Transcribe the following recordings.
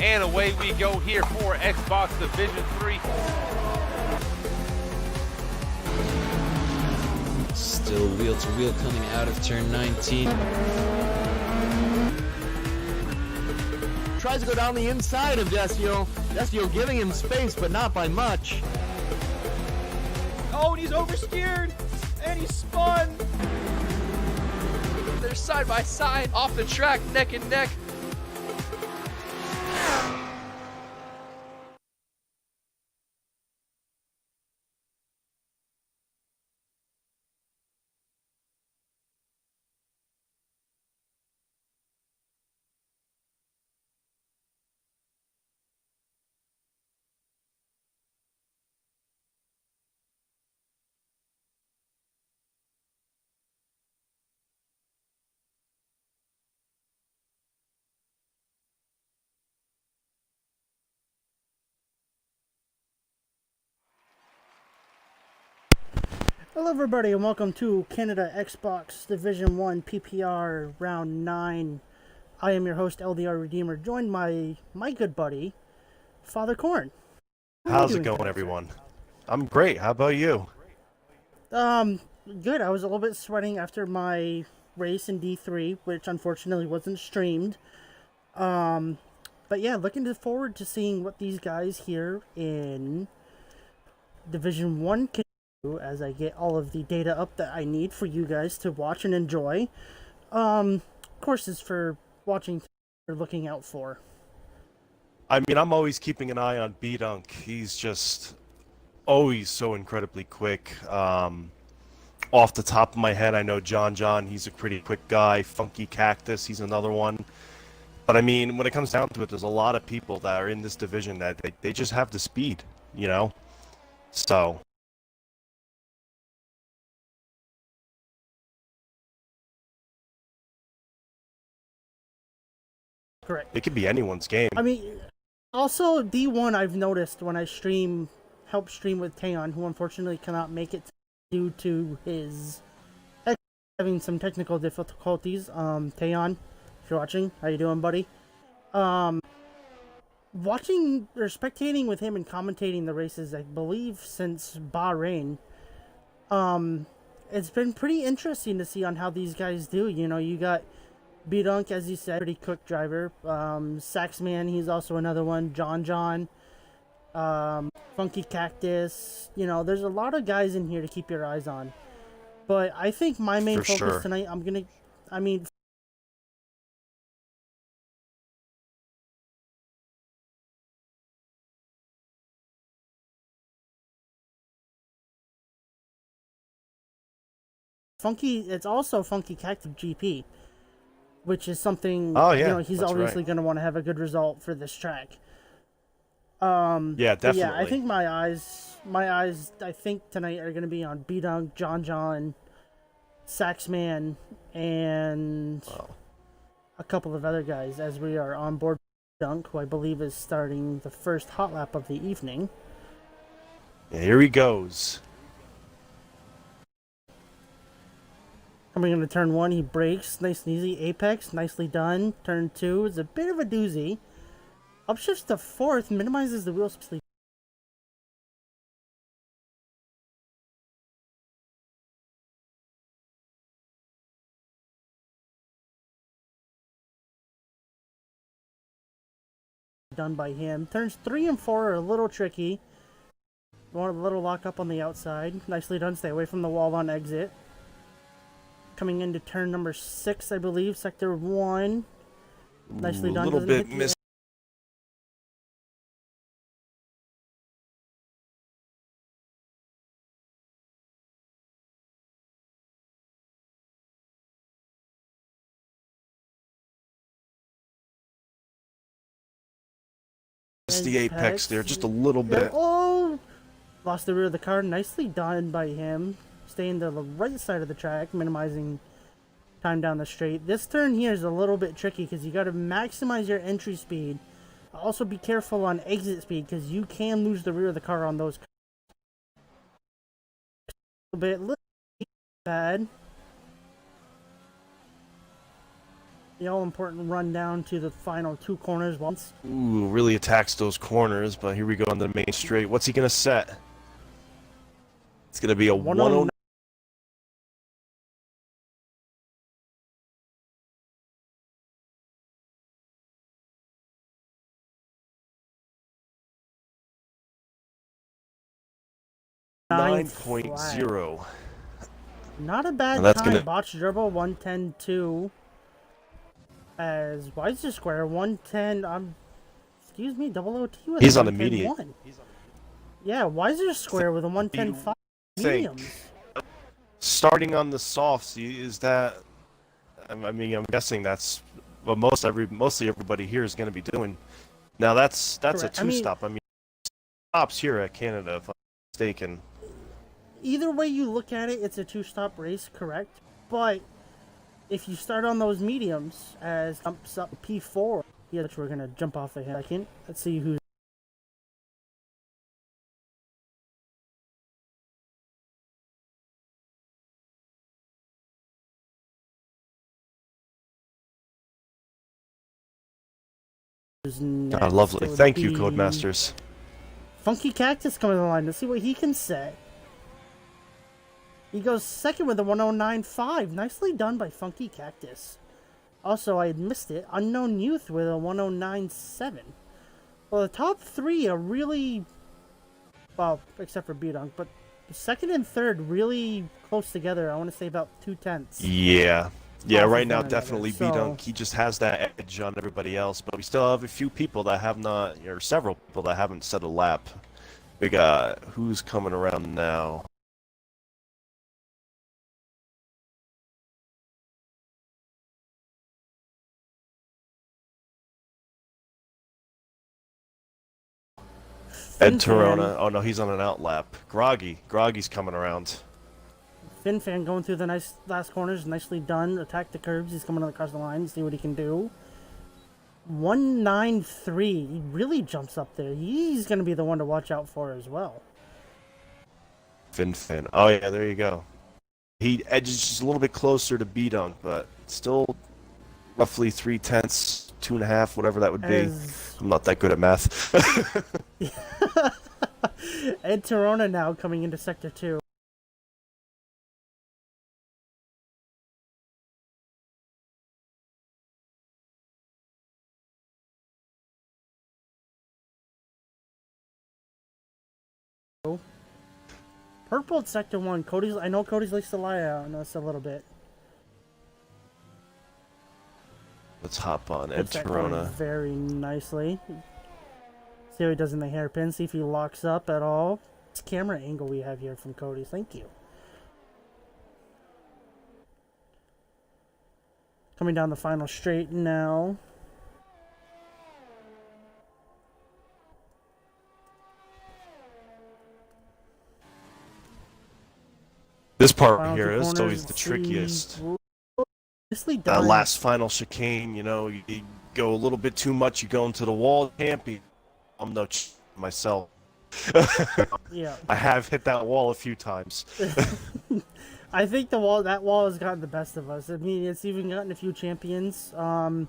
And away we go here for Xbox Division 3. Still wheel to wheel coming out of turn 19. Tries to go down the inside of Desio. Desio giving him space, but not by much. Oh, and he's oversteered, and he spun. They're side by side, off the track, neck and neck. Hello everybody and welcome to Canada Xbox Division 1 PPR Round 9. I am your host LDR Redeemer, joined by my good buddy, Father Corn. How's it going, everyone? I'm great. How about you? Good. I was a little bit sweating after my race in D3, which unfortunately wasn't streamed. But yeah, looking forward to seeing what these guys here in Division 1 can do as I get all of the data up that I need for you guys to watch and enjoy. Courses for watching or looking out for. I mean, I'm always keeping an eye on B-Dunk. He's just always so incredibly quick. Off the top of my head, I know John, he's a pretty quick guy. Funky Cactus, he's another one. But I mean, when it comes down to it, there's a lot of people that are in this division that they just have the speed, you know? So... Correct. It could be anyone's game. I mean, also D1 I've noticed when I help stream with Taeyon, who unfortunately cannot make it due to his having some technical difficulties. Taeyon, if you're watching, how you doing, buddy? watching or spectating with him and commentating the races, I believe since Bahrain, it's been pretty interesting to see on how these guys do. You know, you got B-Dunk, as you said, pretty quick driver. Saxman, he's also another one. John, Funky Cactus. You know, there's a lot of guys in here to keep your eyes on. But I think my main For focus sure. tonight, it's also Funky Cactus GP, which is something, Oh, you yeah, know, he's that's obviously right. going to want to have a good result for this track. Yeah, But yeah, I definitely. think my eyes, I think tonight are going to be on B-Dunk, John, Saxman, and Wow. a couple of other guys as we are on board Dunk, who I believe is starting the first hot lap of the evening. Yeah, here he goes. Coming into turn 1, he brakes, nice and easy. Apex, nicely done. Turn 2 is a bit of a doozy. Upshifts to 4th, minimizes the wheel sleep. Done by him. Turns 3 and 4 are a little tricky. Want a little lock up on the outside. Nicely done. Stay away from the wall on exit. Coming into turn number 6, I believe. Sector 1. Nicely Ooh, a done. little Doesn't bit hit the missed. The apex there just a little Yeah, bit. oh! Lost the rear of the car. Nicely done by him. Staying to the right side of the track, minimizing time down the straight. This turn here is a little bit tricky because you got to maximize your entry speed. Also be careful on exit speed because you can lose the rear of the car on those. A little bad. The all-important run down to the final 2 corners once. Ooh, really attacks those corners, but here we go on the main straight. What's he going to set? It's going to be a 109. 9.0. Not a bad that's time. gonna. Botch Gerbil 110.2. As Weiser Square 110. Excuse me, double OT with He's a on the medium. 110.1. Yeah, Weiser Square with a 110.5 Think mediums. starting on the softs is that? I mean, I'm guessing that's what mostly everybody here is going to be doing. Now that's Correct. a two-stop. I mean, stops here at Canada, if I'm not mistaken. Either way you look at it, it's a 2-stop race, correct? But if you start on those mediums as jumps up P4, yeah, which we're gonna jump off a second. Let's see who's next. Ah, lovely. It would Thank you, be Codemasters. Funky Cactus coming to the line. Let's see what he can set. He goes second with a 109.5. Nicely done by Funky Cactus. Also, I had missed it. Unknown Youth with a 109.7. Well, the top 3 are really, well, except for B-Dunk, but second and third really close together. I want to say about 2/10. Yeah. Yeah, Off of right now one another, definitely so- B-Dunk. He just has that edge on everybody else, but we still have a few people that have not, or several people that haven't set a lap. We got, who's coming around now? Ed Torona. Oh no, he's on an out lap. Groggy's coming around. FinFan going through the nice last corners. Nicely done. Attack the curbs. He's coming across the line. See what he can do. 193. He really jumps up there. He's going to be the one to watch out for as well. Fin. Oh yeah, there you go. He edges just a little bit closer to B-Dunk, but still roughly 3/10 2.5, whatever that would be. As I'm not that good at math. Ed Torona now coming into Sector 2. Purple at Sector 1. I know Cody's likes to lie on us a little bit. Let's hop on Ed Puts that going Torona. very nicely. See how he does in the hairpin. See if he locks up at all. This camera angle we have here from Cody. Thank you. Coming down the final straight now. This part Final here two is corners, always the see- trickiest. Nicely That done. last final chicane, you know, you go a little bit too much, you go into the wall, can't be. I'm no myself. Yeah. I have hit that wall a few times. I think that wall has gotten the best of us. I mean, it's even gotten a few champions. Michael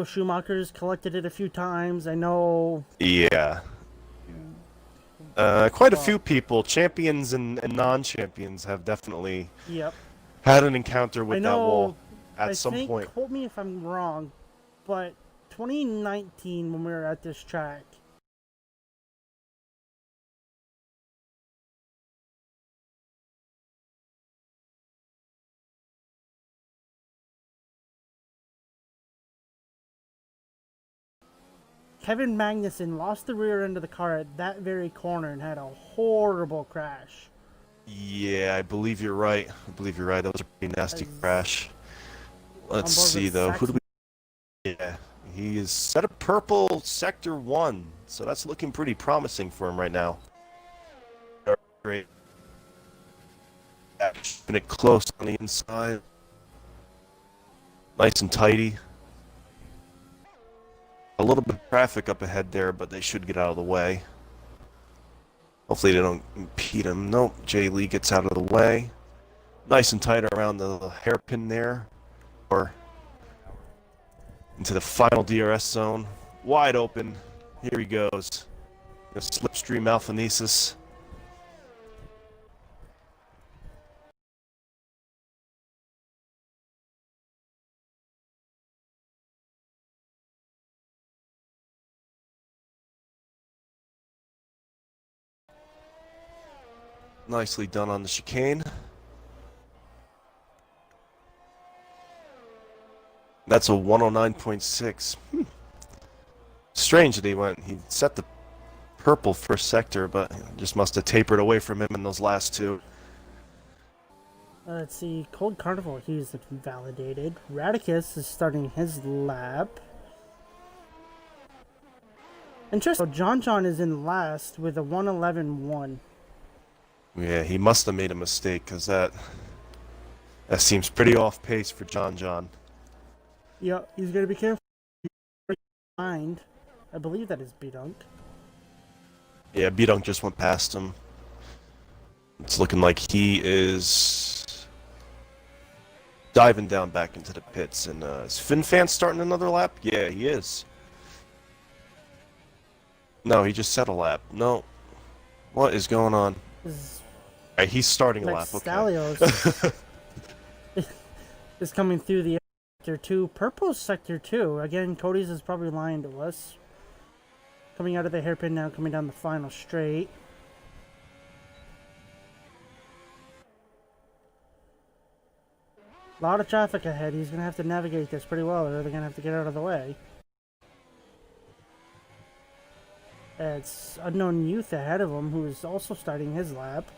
Schumacher's collected it a few times. I know. Yeah. Quite a few people, champions and non-champions, have definitely Yep. had an encounter with I that know. wall I at some think, point. quote me if I'm wrong, but 2019 when we were at this track. Kevin Magnussen lost the rear end of the car at that very corner and had a horrible crash. Yeah, I believe you're right. That was a pretty nasty As- crash. Let's board see with though. Who Saxon. do we? Yeah, he is set a purple sector 1, so that's looking pretty promising for him right now. Great. Keeping it close on the inside. Nice and tidy. A little bit of traffic up ahead there, but they should get out of the way. Hopefully they don't impede him. Nope, Jay Lee gets out of the way. Nice and tight around the hairpin there. Or into the final DRS zone. Wide open. Here he goes. The slipstream Alphanesis. Nicely done on the chicane. That's a 109.6. Strange that he set the purple first sector, but just must have tapered away from him in those last two. Let's see. Cold Carnival, he's validated. Radicus is starting his lap. Interesting. So John is in last with a 111.1. Yeah, he must have made a mistake, because that seems pretty off pace for John. Yeah, he's gonna be careful. Mind. I believe that is B-Dunk. Yeah, B-Dunk just went past him. It's looking like he is diving down back into the pits. And is FinFan starting another lap? Yeah, he is. No, he just set a lap. No. What is going on? Alright, he's starting a lap. Okay. Stalios is coming through the Sector 2. Purple's Sector 2. Again, Cody's is probably lying to us. Coming out of the hairpin now, coming down the final straight. A lot of traffic ahead. He's going to have to navigate this pretty well, or they're going to have to get out of the way. It's Unknown Youth ahead of him, who is also starting his lap.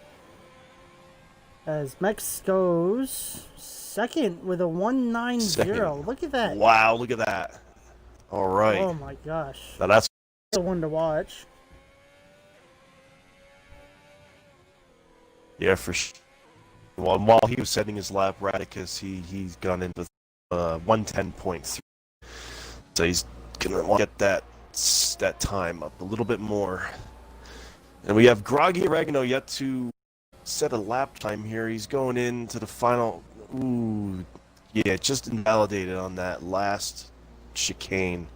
As Mex goes second with a 190. Second. Look at that. Wow, look at that. Alright. Oh my gosh. Now that's The one to watch. yeah, for sure. Well, while he was setting his lap, Radicus, he's gone in with 110.3. So he's gonna want to get that time up a little bit more. And we have Groggy Oregano yet to set a lap time here. He's going into the final. Ooh, yeah, just invalidated on that last chicane.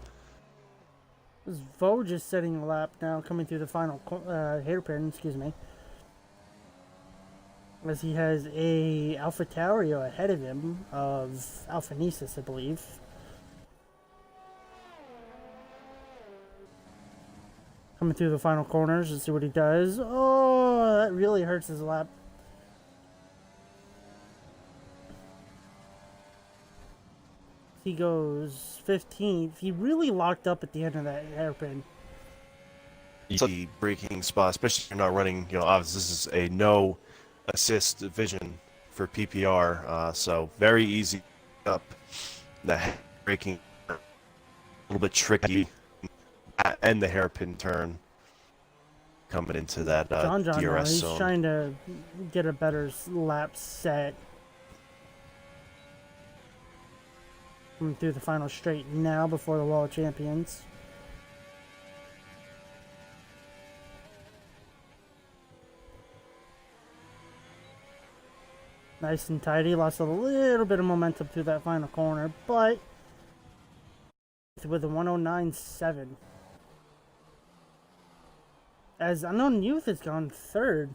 This Vo just setting a lap now, coming through the final hairpin, excuse me. As he has a Alpha Tauri ahead of him of Alpha Nisus, I believe. Coming through the final corners, let's see what he does. Oh, that really hurts his lap. He goes 15th. He really locked up at the end of that hairpin. The braking spot, especially if you're not running, obviously this is a no assist division for PPR, so very easy up. The braking a little bit tricky, and the hairpin turn coming into that John DRS he's zone. trying to get a better lap set. Coming through the final straight now before the Wall of Champions. Nice and tidy. Lost a little bit of momentum through that final corner, but with a 109.7. As Unknown Youth has gone third.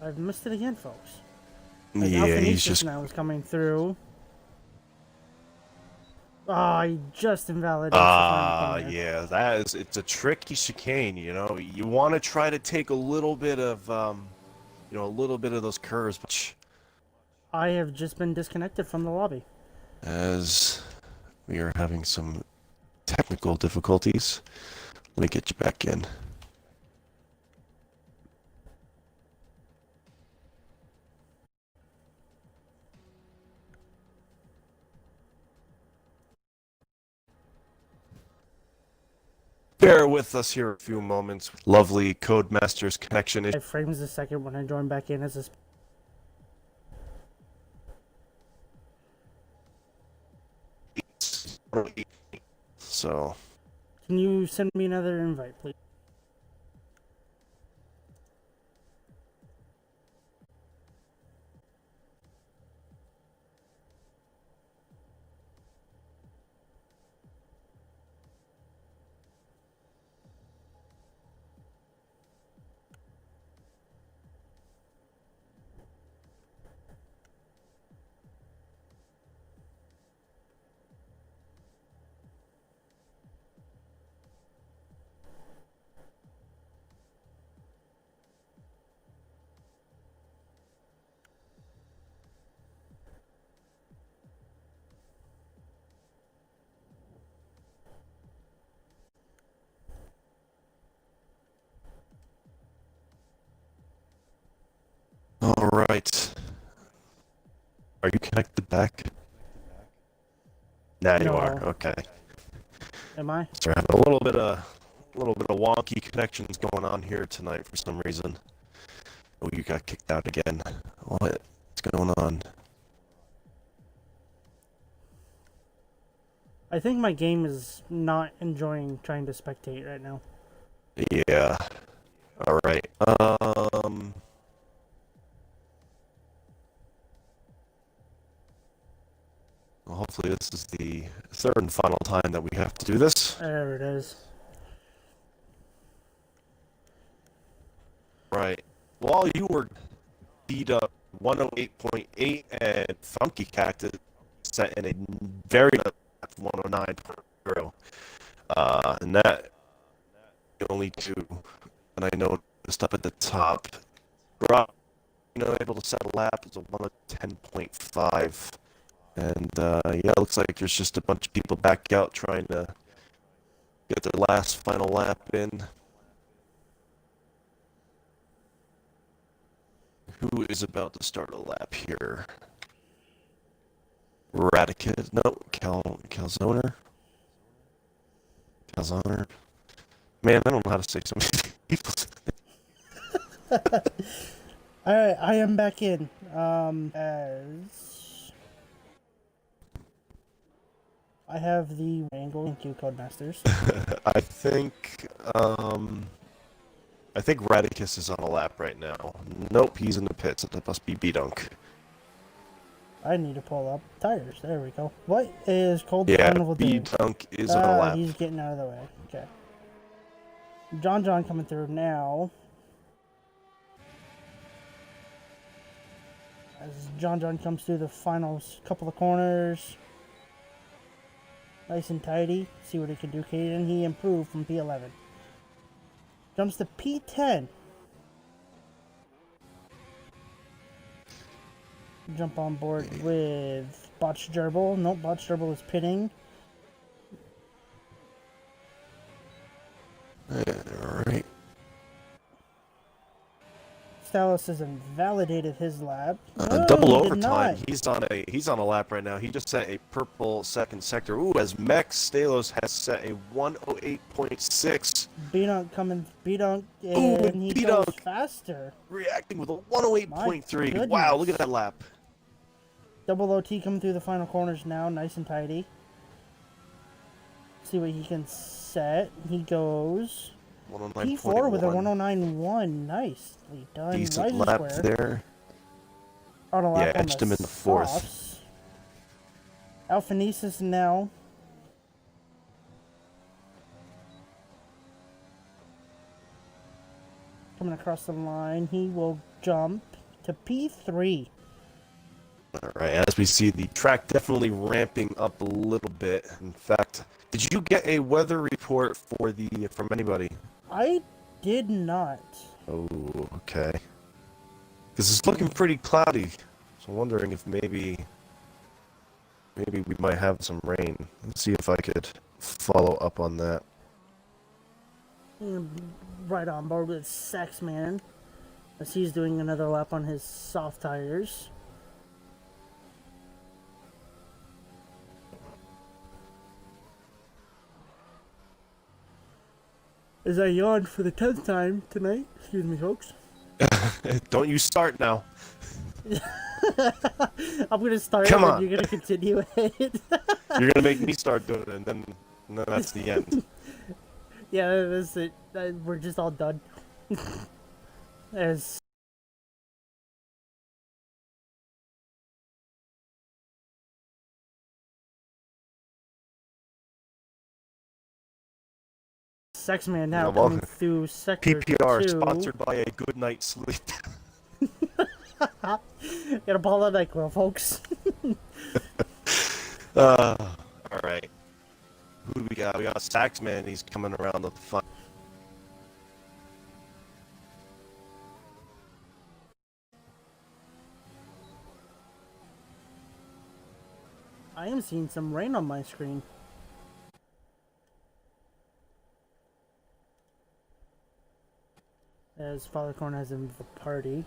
I've missed it again, folks. Yeah, he's just now is coming through. Oh, he just invalidates the final corner. Yeah, it's a tricky chicane. You want to try to take a little bit of a little bit of those curves, but I have just been disconnected from the lobby. as we are having some technical difficulties, let me get you back in. Bear with us here a few moments. Lovely Codemasters connection issue. 5 frames a second when I join back in as a... So, Can you send me another invite, please? all right. Are you connected back? Now you No. are. Okay. Am I? So we're having a little bit of wonky connections going on here tonight for some reason. Oh, you got kicked out again. What's going on? I think my game is not enjoying trying to spectate right now. Yeah. All right. Well, hopefully this is the third and final time that we have to do this. There it is. Right. While you were beat up 108.8 and Funky Cactus set in a very 109.0. And that the only two that I noticed up at the top. Rob, able to set a lap is a 110.5. And yeah, it looks like there's just a bunch of people back out trying to get their last final lap in. Who is about to start a lap here? Radicus? No, Calzoner? Calzoner? Man, I don't know how to say so many people's Alright, I am back in. As I have the angle. Thank you, Codemasters. I think Radicus is on a lap right now. Nope, he's in the pits. That must be B-Dunk. I need to pull up tires. There we go. What is Cold Yeah, Carnival doing? B-Dunk is on a lap. He's getting out of the way. Okay. John coming through now. As John comes through the final couple of corners. Nice and tidy. See what he can do. Caden, he improved from P11. Jumps to P10. Jump on board with Botch Gerbil. Nope, Botch Gerbil is pitting. Alright. Stalos has invalidated his lap. Double he did overtime. not. He's on a lap right now. He just set a purple second sector. Ooh, as Mex Stalos has set a 108.6. B-Dunk coming. B-Dunk, Ooh, and he goes B-Dunk faster. reacting with a 108.3. My Wow, look goodness. at that lap. Double OT coming through the final corners now. Nice and tidy. See what he can set. He goes 109.1. P4 with a 109.1. Nicely done. Decent Rise lap square. there. On a lap Yeah, on edged the him in the fourth. softs. Alphanesis now. Coming across the line. He will jump to P3. Alright, as we see, the track definitely ramping up a little bit. In fact, did you get a weather report from anybody? I did not. Oh, okay. Because it's looking pretty cloudy. So I'm wondering if maybe we might have some rain. Let's see if I could follow up on that. Right on board with Saxman. As he's doing another lap on his soft tires. As I yawned for the 10th time tonight. Excuse me, folks. Don't you start now. I'm gonna start Come and on. you're gonna continue it. You're gonna make me start doing it, and then that's the end. Yeah, that's it. We're just all done. As Sexman now Yeah, well, coming through sector PPR 2. sponsored by a good night's sleep. Gotta pull that NyQuil, folks. All right. Who do we got? We got Saxman. He's coming around the front. I am seeing some rain on my screen. As Father Corn has in the party.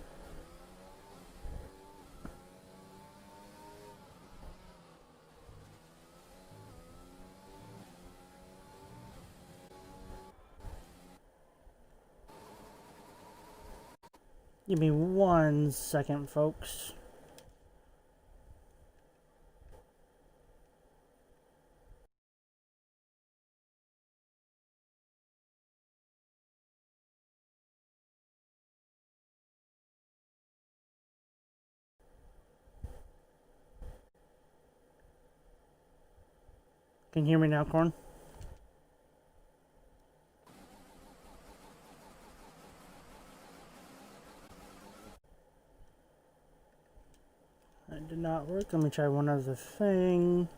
Give me 1 second, folks. Can you hear me now, Corn? That did not work. Let me try one other thing.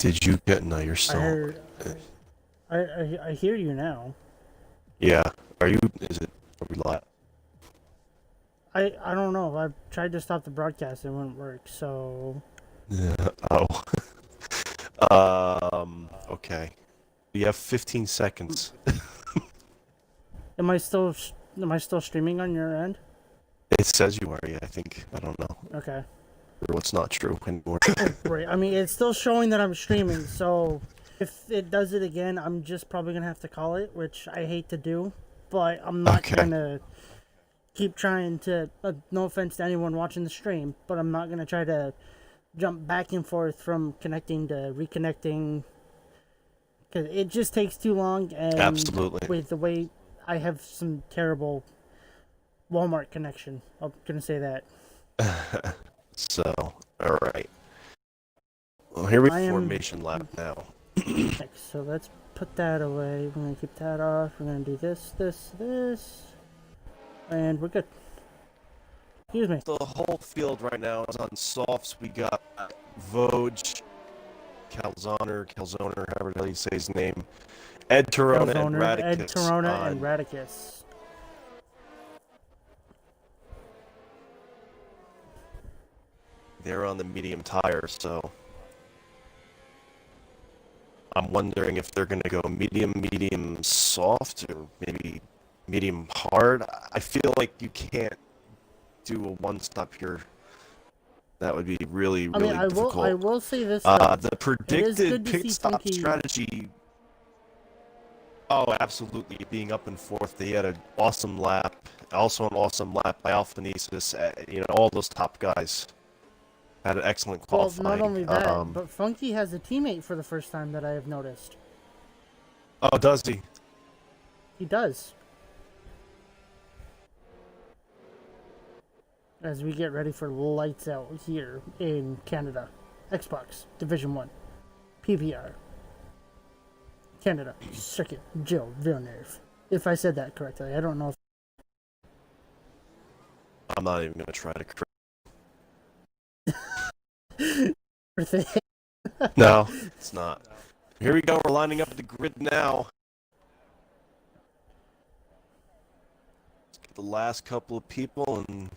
Did you get? No, you're I still. heard. I hear you now. Yeah. Are you? Is it? Are we live? I don't know. I tried to stop the broadcast. It wouldn't work. So. Yeah. Oh. Okay. You have 15 seconds. Am I still streaming on your end? It says you are. Yeah. I think. I don't know. Okay. Or what's not true anymore. Right. I mean, it's still showing that I'm streaming. So if it does it again, I'm just probably gonna have to call it, which I hate to do, but I'm not Okay. gonna keep trying to. No offense to anyone watching the stream, but I'm not gonna try to jump back and forth from connecting to reconnecting because it just takes too long. And Absolutely. with the way I have some terrible Walmart connection, I'm gonna say that. So, all right. Well, here we I am- formation lap now. Next, so let's put that away. We're gonna keep that off. We're gonna do this, and we're good. Excuse me. The whole field right now is on softs. We got Voj, Calzoner, however the hell you say his name, Ed Torona, and Calzoner, Radicus. Ed Torona, on- and Radicus. They're on the medium tire, so I'm wondering if they're going to go medium soft, or maybe medium hard. I feel like you can't do a one-stop here. That would be really, I really mean, difficult. I will say this. Though. The good predicted to pit see stop Funky- strategy. Oh, absolutely. Being up in fourth, they had an awesome lap. Also, an awesome lap by Alphanesis. All those top guys had an excellent Well, qualifying. not only that, but Funky has a teammate for the first time that I have noticed. Oh, does he? He does. As we get ready for lights out here in Canada, Xbox Division 1, PPR, Canada, Circuit, Jill Villeneuve. If I said that correctly, I don't know. I'm not even going to try to. If No, it's not. Here we go. We're lining up the grid now. Let's get the last couple of people and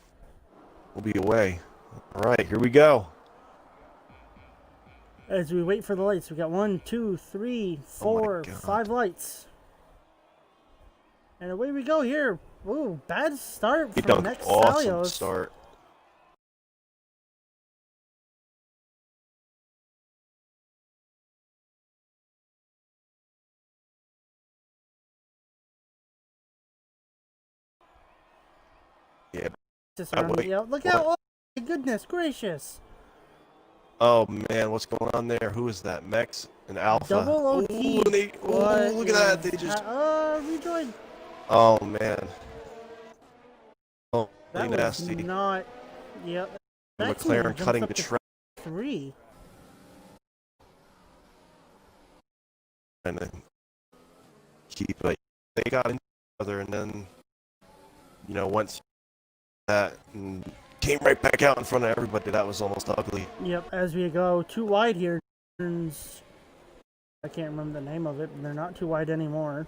we'll be away. All right, here we go. As we wait for the lights, we got 1, 2, 3, 4, God. 5 lights. And away we go here. Ooh, bad start He from dunked Next awesome Salios. start. Yeah. Just Oh, around wait. the out. Look What? out! Oh my goodness gracious! Oh man, what's going on there? Who is that? Mex and Alpha. Double OT. Ooh, and they, What look at that. They is just. rejoin. Oh man. Oh, That really was nasty. not. Yep. That team McLaren jumps cutting up the to track 3. and then keep it. They got into each other and then, went through that and came right back out in front of everybody. That was almost ugly. Yep. As we go too wide here, turns. I can't remember the name of it, but they're not too wide anymore.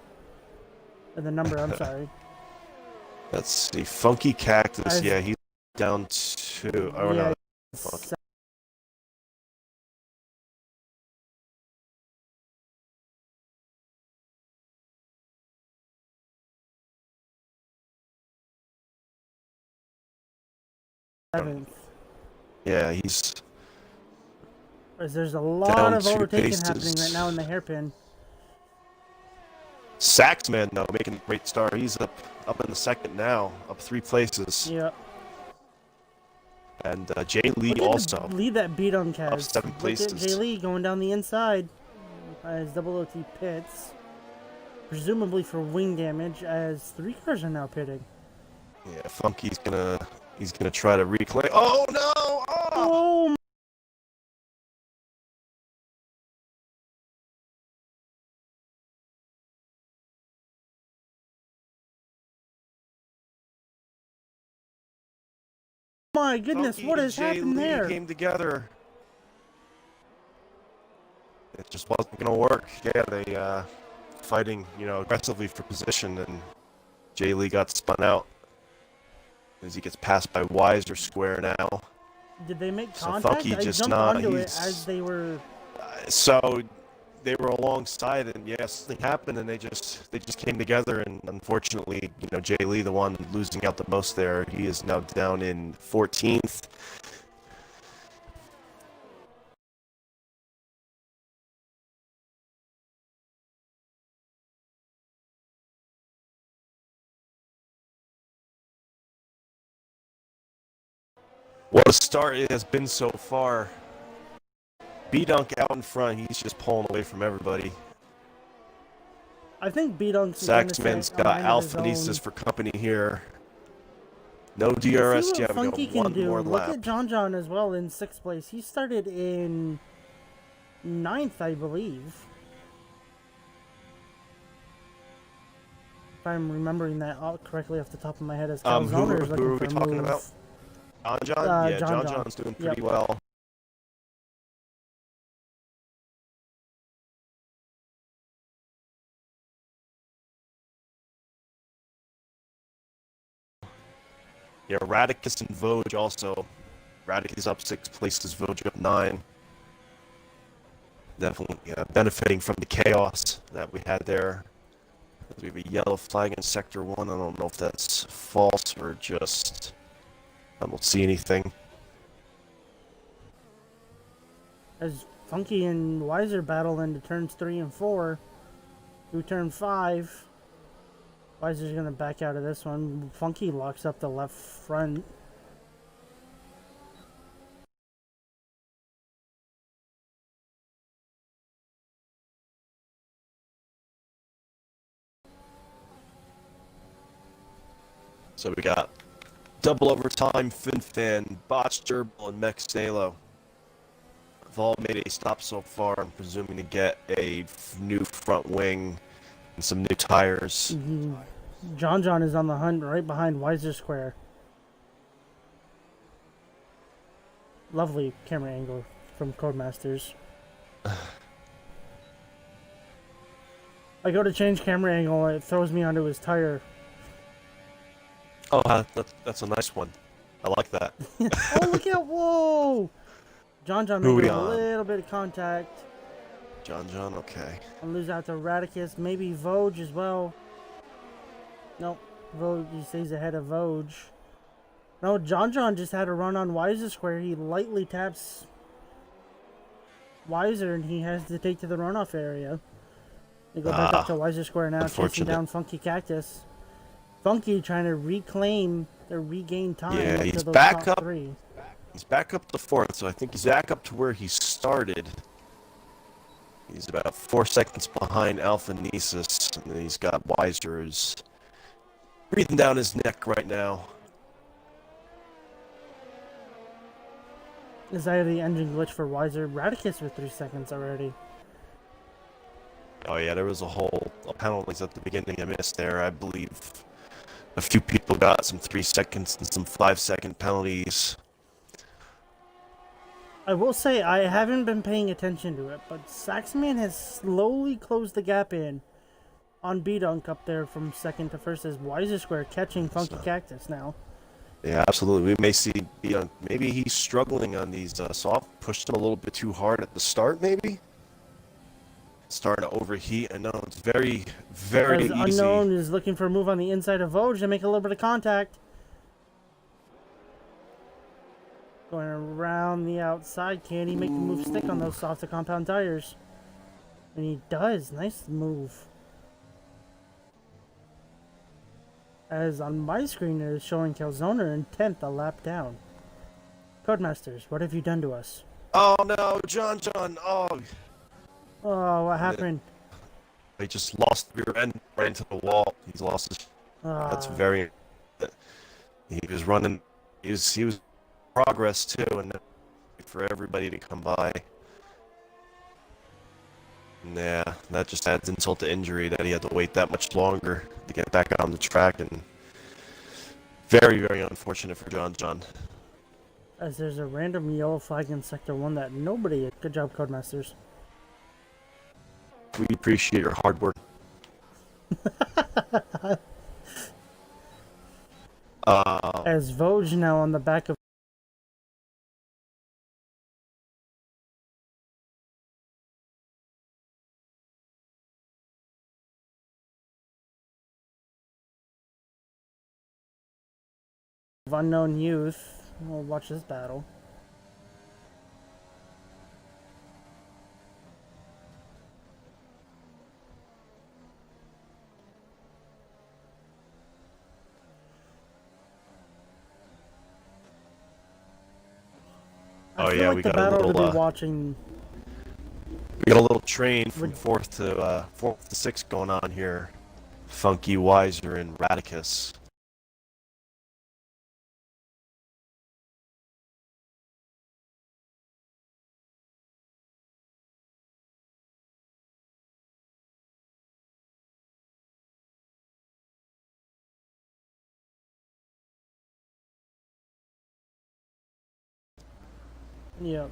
The number, I'm sorry. Let's see. Funky Cactus. I've- Yeah, he's down to. Oh, Yeah, no. s- seventh. Yeah, he's. As there's a lot Down of 2 overtaking paces. happening right now in the hairpin. Saxman, though, making a great start. He's up in the second now, up 3 places. Yep. And Jay Lee Look at also. the lead that beat on Kaz. Up 7 Look places. at Jay Lee going down the inside as Double OT pits. Presumably for wing damage, as 3 cars are now pitting. Yeah, Funky's he's gonna try to reclaim. Oh no! Oh! Oh my goodness, Funky what and has Jay happened Lee there? came together. it just wasn't going to work. Yeah, they fighting, aggressively for position, and Jay Lee got spun out as he gets passed by Weiser square now. Did they make So contact? Funky I just jumped not. onto it as they were. So they were alongside, and yes, something happened, and they just came together, and unfortunately, Jay Lee, the one losing out the most there, he is now down in 14th. What a start it has been so far. B-Dunk out in front, he's just pulling away from everybody. I think B-Dunk's Saxman's got Alphanesis for company here. No DRS see yet. what We Funky got can one do. more Look lap. at John as well in 6th place. He started in 9th, I believe. If I'm remembering that correctly off the top of my head, as Who Calzone is are looking we for a talking move. about? John? Yeah, John. John's doing pretty Yep. well. Yeah, Radicus and Vogue also. Radicus up 6 places, Vogue up 9. Definitely benefiting from the chaos that we had there. We have a yellow flag in Sector 1. I don't know if that's false or just... I don't see anything. As Funky and Weiser battle into turns 3 and 4. Through turn 5. Weiser's going to back out of this one. Funky locks up the left front. So we got double overtime, FinFan, Botch Gerbil, and Mex Salo. Have all made a stop so far. I'm presuming to get a new front wing and some new tires. John is on the hunt right behind Weiser Square. Lovely camera angle from Codemasters. I go to change camera angle and it throws me onto his tire. Oh, that's a nice one. I like that. Oh, look out! Whoa! John Who making we a on? little bit of contact. John, okay. I'll lose out to Radicus, maybe Vogue as well. Nope, Vogue, he stays ahead of Vogue. No, John just had a run on Weiser Square. He lightly taps Weiser and he has to take to the runoff area. They go back up to Weiser Square now, chasing down Funky Cactus. Funky trying to regain time. Yeah, up he's to those back top up. 3. He's back up to 4th, so I think he's back up to where he started. He's about 4 seconds behind Alphanesis, and then he's got Weiser who's breathing down his neck right now. Is that the engine glitch for Weiser? Radicus with 3 seconds already. Oh yeah, there was a whole penalties at the beginning I missed there. I believe a few people got some 3 seconds and some 5-second penalties. I will say I haven't been paying attention to it, but Saxman has slowly closed the gap in on B-Dunk up there from 2nd to 1st as Weiser Square catching Funky Cactus now. Yeah, absolutely. We may see maybe he's struggling on these soft. Pushed him a little bit too hard at the start, maybe. Starting to overheat. I know it's very, very As easy. Unknown is looking for a move on the inside of Vogue to make a little bit of contact. Going around the outside. Can he make the move stick on those soft to compound tires? And he does. Nice move. As on my screen it is showing Calzone in 10th, a lap down. Codemasters, what have you done to us? Oh no, John. Oh, Oh, what happened? he just lost the rear end right into the wall. He's lost his. That's very. He was running. He was progress too, and for everybody to come by. Yeah, that just adds insult to injury that he had to wait that much longer to get back on the track, and very, very unfortunate for John. As there's a random yellow flag in Sector 1 that nobody... Good job, Codemasters. We appreciate your hard work. As Voj now on the back of Unknown Youth. We'll watch this battle. I feel like we the got a battle little. to be watching. We got a little train from fourth to sixth going on here. Funky, Wiser, and Radicus. Yeah.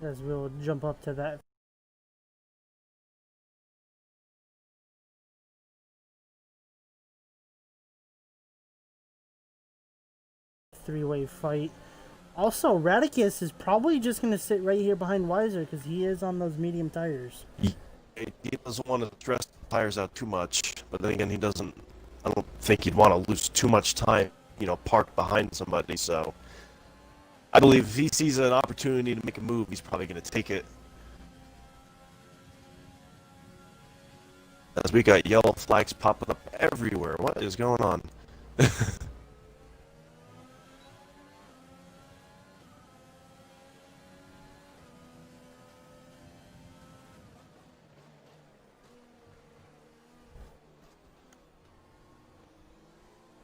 As we'll jump up to that. Three-way fight. Also, Radicus is probably just going to sit right here behind Wiser because he is on those medium tires. He doesn't want to stress the tires out too much, but then again, I don't think he'd want to lose too much time, parked behind somebody, so I believe if he sees an opportunity to make a move, he's probably going to take it. As we got yellow flags popping up everywhere. What is going on?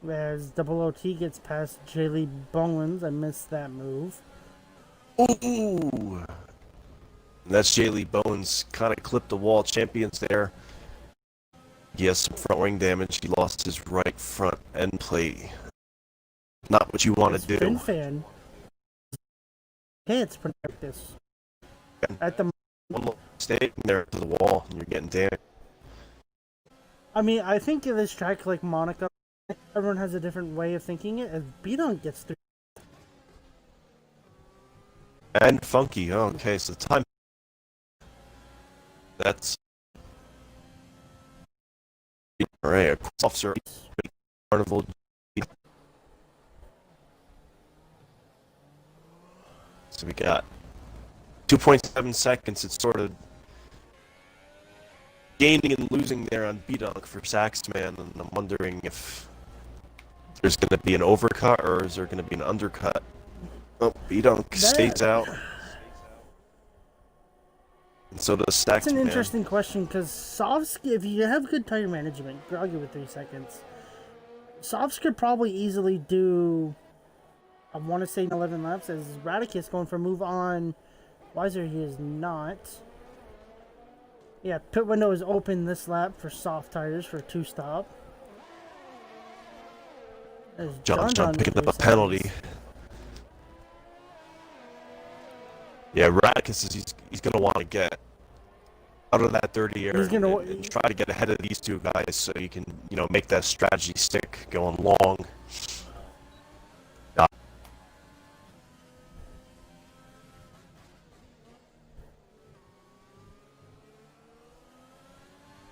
As Double OT gets past Jaylee Bowens, I missed that move. Ooh! That's Jaylee Bowens, kind of clipped the wall. Champions there. He has some front wing damage. He lost his right front end plate. Not what you want to do. FinFan hits practice. At the One little mistake there to the wall, and you're getting damaged. I mean, I think in this track, like Monaco, everyone has a different way of thinking it. As B-Dunk gets through. And Funky. Oh, okay, so time. That's. Alright, a officer. Carnival. So we got 2.7 seconds. It's sort of gaining and losing there on B-Dunk for Saxman, and I'm wondering if there's going to be an overcut or is there going to be an undercut. Oh, B-Dunk stays out. And so does Saxman. That's an interesting question because Softs, if you have good tire management, I'll give it 3 seconds. Softs could probably easily do, I want to say 11 laps, as Radicus going for a move on. Wiser, he is not. Yeah, pit window is open this lap for soft tires for 2-stop. As John picking up a penalty. Yeah, Radicus is he's going to want to get out of that dirty area and try to get ahead of these two guys so you can, make that strategy stick going long.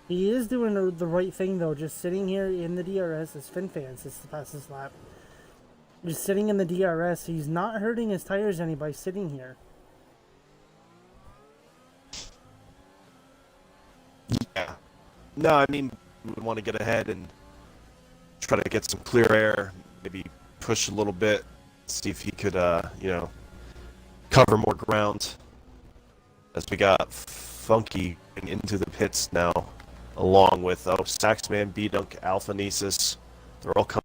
He is doing the right thing, though, just sitting here in the DRS as FinFan sits past this lap. Just sitting in the DRS, he's not hurting his tires any by sitting here. Yeah. No, I mean, we would want to get ahead and try to get some clear air, maybe push a little bit, see if he could, cover more ground. As we got Funky into the pits now, along with Saxman, B-Dunk, Alpha Nesis. They're all coming.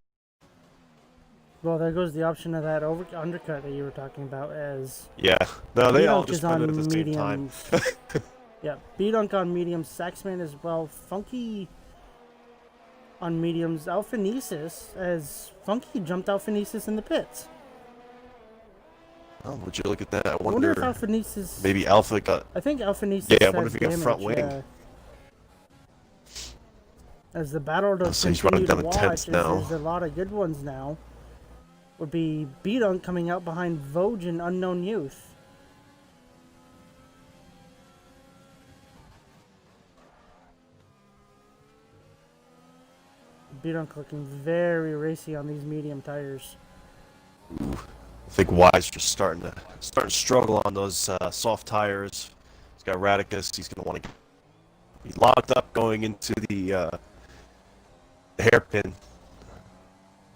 Well, there goes the option of that undercut that you were talking about as... Yeah. No, they all B-Dunk just is went on at the same time. Yeah, B-Dunk on medium, Saxman as well. Funky... on mediums, Alphanesis, as Funky jumped Alphanesis in the pits. Oh, would you look at that? I I wonder wonder, if Alphanesis... maybe Alpha got... I think Alphanesis Yeah, I wonder has if he got damage, front wing. yeah. As the battle to So he's running continue down to the watch, 10th now. there's a lot of good ones now, would be B-Dunk coming out behind Vogue and Unknown Youth. B-Dunk looking very racy on these medium tires. I think Wise just starting to struggle on those soft tires. He's got Radicus. He's going to want to be locked up going into the hairpin.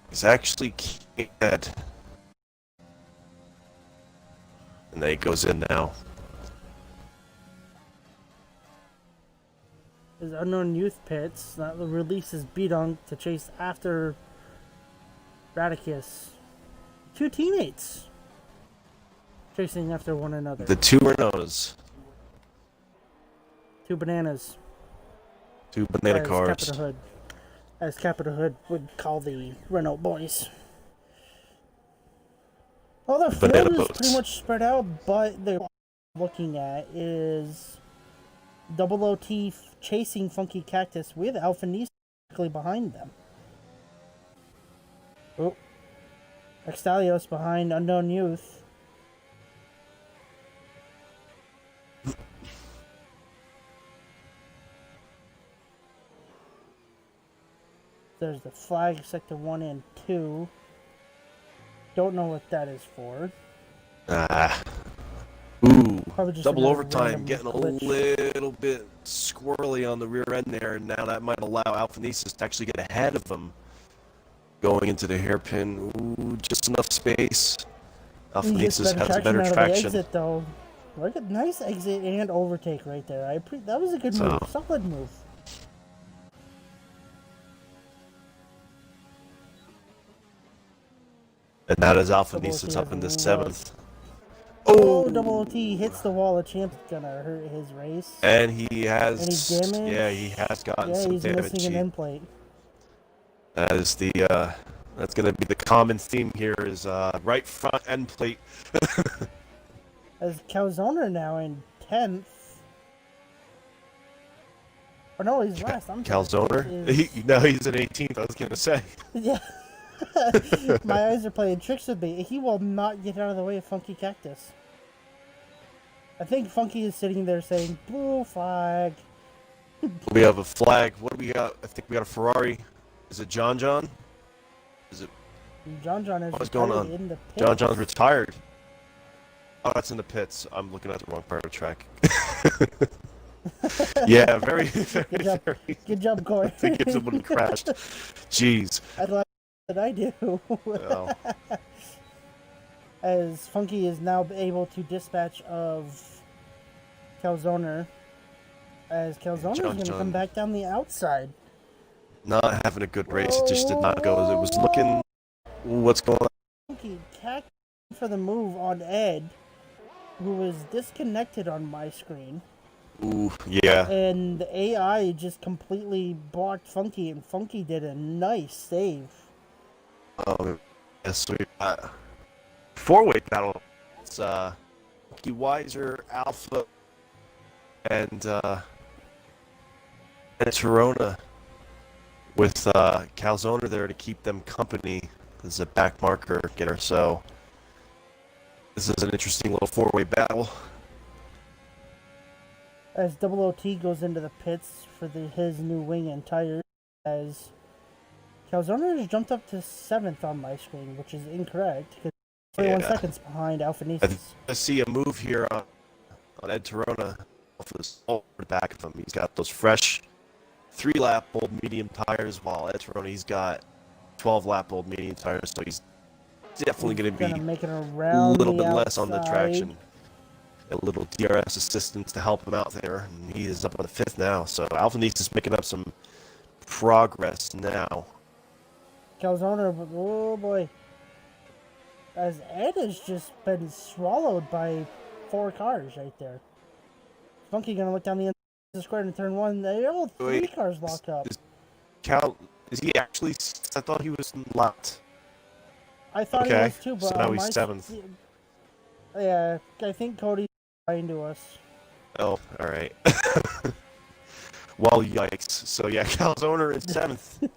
He's actually keeping ahead. And then he goes in now. His Unknown Youth pits, that releases B-Dunk to chase after Radicus. Two teammates chasing after one another. The two Renaults. Two bananas. Two banana as cars. Capita Hood, as Capita Hood would call the Renault boys. Well, their Banana field is boats. pretty much spread out, but they're looking at is Double OT chasing Funky Cactus with Alphanese directly behind them. Oh. Extalios behind Unknown Youth. There's the flag, sector 1 and 2. Don't know what that is for. Ooh. Probably just Double another overtime, random getting a glitch. little bit squirrely on the rear end there, and now that might allow Alphanesis to actually get ahead of them going into the hairpin. Ooh, just enough space. He gets Alphanesis has traction better out of the traction. exit, though. Look at nice exit and overtake right there. That was a good move, solid move. And that is Double Alphanesis OT up in the has 7th. Oh, Double OT hits the wall. The champ's gonna hurt his race. And he has, Any damage? yeah, he has gotten Yeah, some he's damage. missing an end plate. That is the, that's going to be the common theme here is right front end plate. As Calzone now in 10th. Oh no, he's last. I'm Calzone? Is... No, he's in 18th, I was going to say. Yeah. My eyes are playing tricks with me. He will not get out of the way of Funky Cactus. I think Funky is sitting there saying, blue flag. We have a flag. What do we got? I think we got a Ferrari. Is it John John? Is it? John is What's going on? in the pits. John John's retired. Oh, that's in the pits. I'm looking at the wrong part of the track. Yeah, very, Good job, very. good job, Corey. I think it wouldn't crashed. Jeez. I'd like that I do. Well, As Funky is now able to dispatch of Calzone. As Calzone is going to come back down the outside. not having a good race. It just did not go as it was looking. What's going on? Funky cactus for the move on Ed, who was disconnected on my screen. Ooh, yeah. And the AI just completely blocked Funky, and Funky did a nice save. Yes, we got four-way battle. It's Funky, Weiser, Alpha, and Torona with Calzone there to keep them company. This is a back marker getter, so this is an interesting little four-way battle. As Double OT goes into the pits for his new wing and tires, as Calzone has jumped up to 7th on my screen, which is incorrect, because 21 seconds behind Alphanesis. I see a move here on Ed Torona over the back of him. He's got those fresh 3-lap old medium tires, while Ed Torona, he's got 12-lap old medium tires, so he's definitely going to be make it a around little the bit less on the outside. traction. A little DRS assistance to help him out there, and he is up on the 5th now, so Alphanesis is making up some progress now. Calzone, oh boy. As Ed has just been swallowed by 4 cars right there. Funky gonna look down the end of the square in turn 1. They all 3 cars locked up. Is he actually? I thought he was left. I thought he Okay, was too, but so now on he's my 7th. Yeah, I think Cody's lying to us. Oh, all right. Well, yikes. So yeah, Calzona is 7th.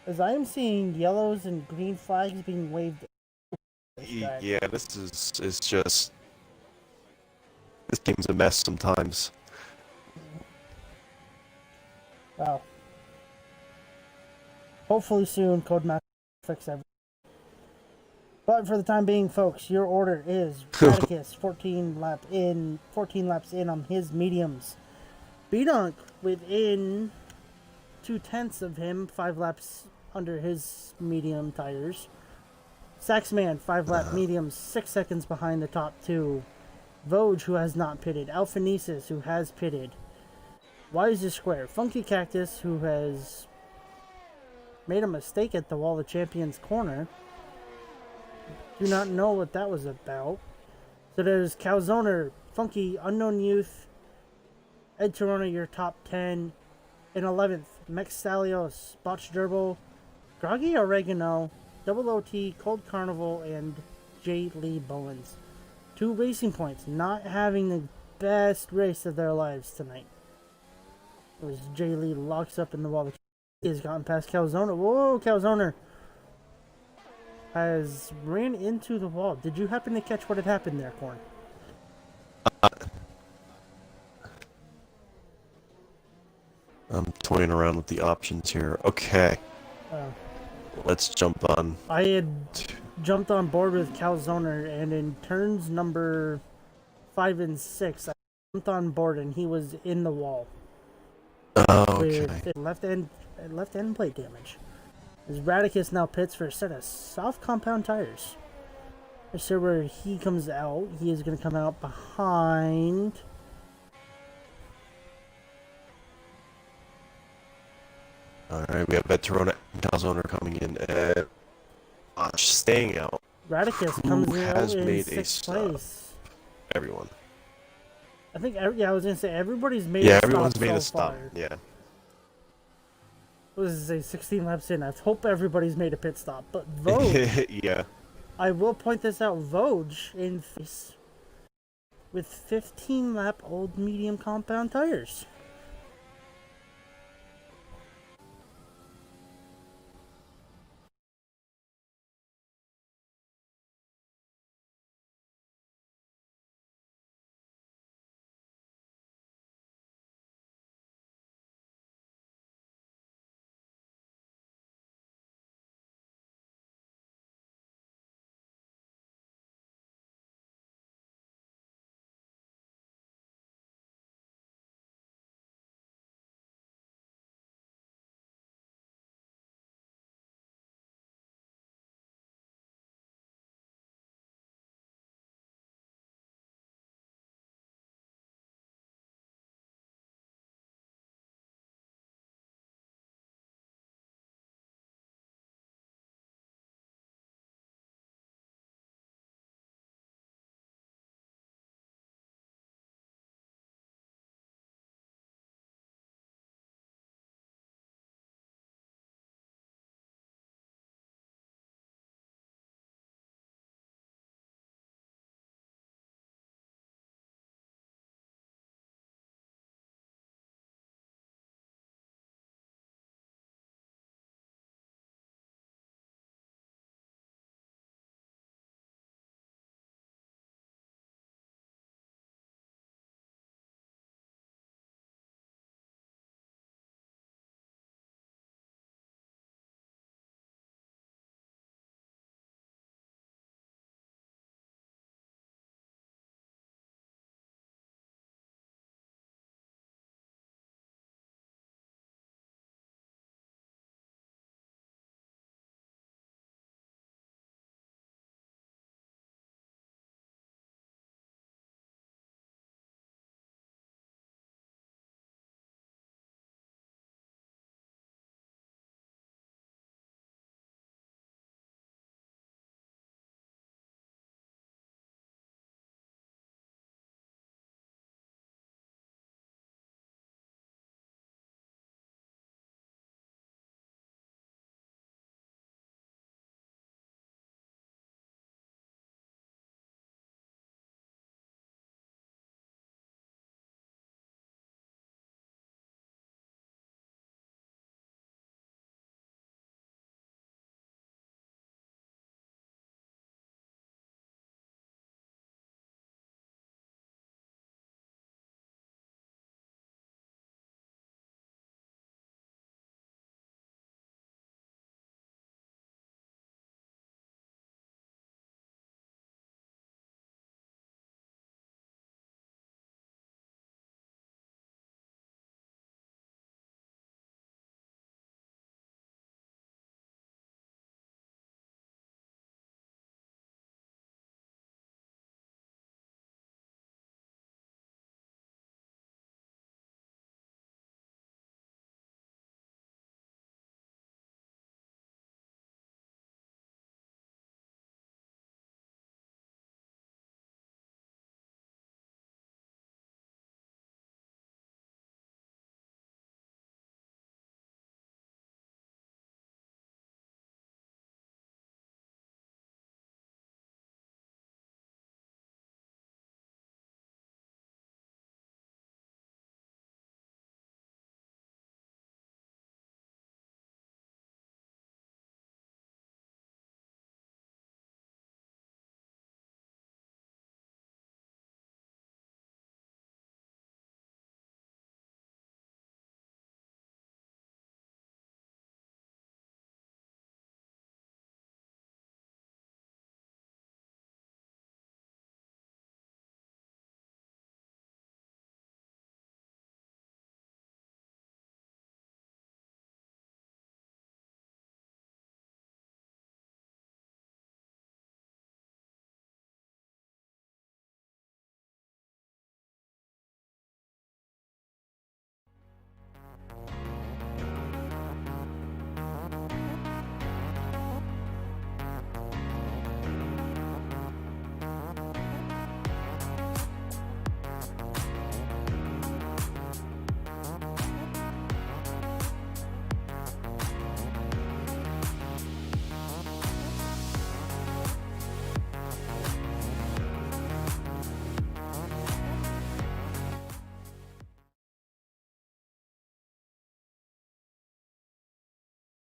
As I am seeing yellows and green flags being waved. Yeah, this is just this game's a mess sometimes. Wow. Hopefully soon, Codemaster will fix everything. But for the time being, folks, your order is Radicus, 14 laps in on his mediums. Bdunk within 2/10 of him, 5 laps under his medium tires. Saxman, 5 lap mediums, 6 seconds behind the top 2. Vogue, who has not pitted. Alphanesis, who has pitted. Wiser Square. Funky Cactus, who has made a mistake at the Wall of Champions corner. Do not know what that was about. So there's Calzoner, Funky, Unknown Youth, Ed Torona, your top 10. In 11th, Mex Stalios, Botch Gerbil, Groggy Oregano, Double OT, Cold Carnival, and J. Lee Bowens. 2 racing points, not having the best race of their lives tonight. It was J. Lee locks up in the wall. He has gotten past Calzona. Whoa, Calzoner has ran into the wall. Did you happen to catch what had happened there, Corn? I'm toying around with the options here. Okay. Let's jump on. I had jumped on board with Calzoner, and in turns number 5 and 6, I jumped on board, and he was in the wall. Okay. With left end plate damage. As Radicus now pits for a set of soft compound tires. So where he comes out, he is going to come out behind. Alright, we have Veterona and Calzona coming in. Staying out. Radicus Who comes has out in made a 6th stop? place. Everyone. I think, yeah, I was going to say, everybody's made Yeah, a stop everyone's made so a stop. far. Yeah. What does it say, 16 laps in? I hope everybody's made a pit stop. But Vogue, Yeah. I will point this out, Vogue in face with 15 lap old medium compound tires.